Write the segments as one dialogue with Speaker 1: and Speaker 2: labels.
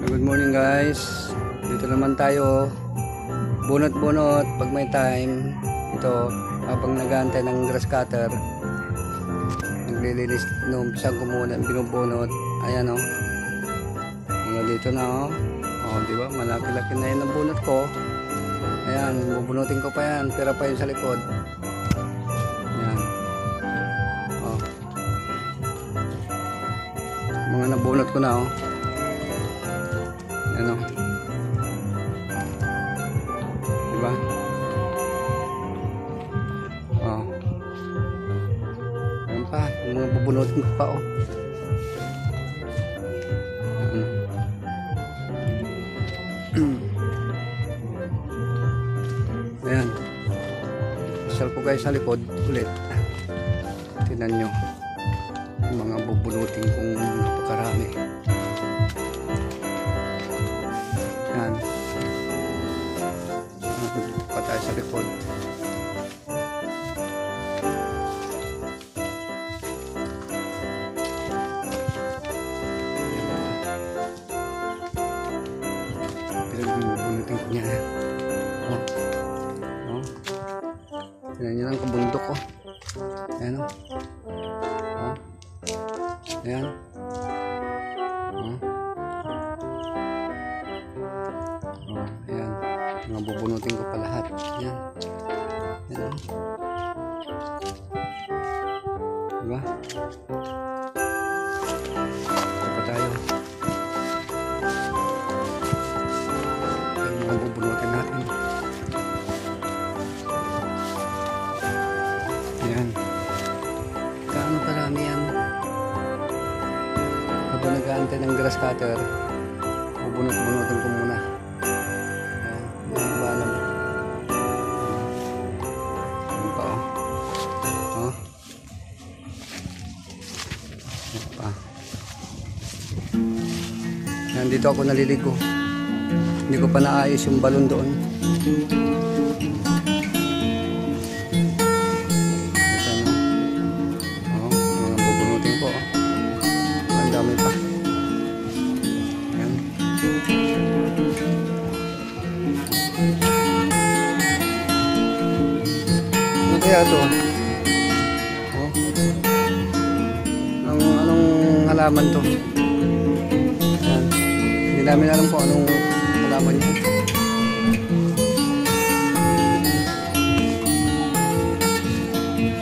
Speaker 1: Good morning guys. Dito naman tayo. Bunot-bunot pag may time. Ito habang nag-aantay ng grass cutter. Naglilinis nung umpisa ko muna binubunot. Ayan oh. Mga dito na oh. Oh, di ba? Malaki-laki na 'yan ang bunot ko. Ayan, bubunutin ko pa 'yan. Pera pa 'yun sa likod. Ayan. Oh. Mga nabunot ko na oh. Ano? Diba? Oh. Ayan pa, yung mga bubunutin ko pa oh. Ayan. Isal ko guys sa likod ulit. Tingnan nyo yung mga bubunutin kong napakarami. Yan. Patay sa likod. Pinagbubunutin ko niya. Oh. Oh. Yan yun ang kabundok ko. Ayan o. Oh. Ayan. Oh. Oh, ayan. Mga bubunutin ko pa lahat. Ayan. Ayan. Diba? Ito pa tayo. Ayan, mga bubunutin natin. Ayan. Kaano karami yan? Habang nag-aantay ng grass cutter, bubunot-bunutin ko muna. Nandito ako naliligo. Hindi ko pa naayos yung balon doon. Oh, mga bubunutin ko. Ang dami pa. Ayan. Ano kaya ito? Oh. Anong halaman to? Hindi namin alam kung anong halaman niya.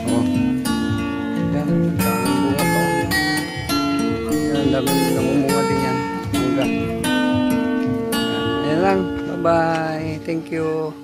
Speaker 1: Oh. Yan. Daming bunga pa. Yan. Daming namumunga din yan. Bunga. Ayan lang. Bye bye. Thank you.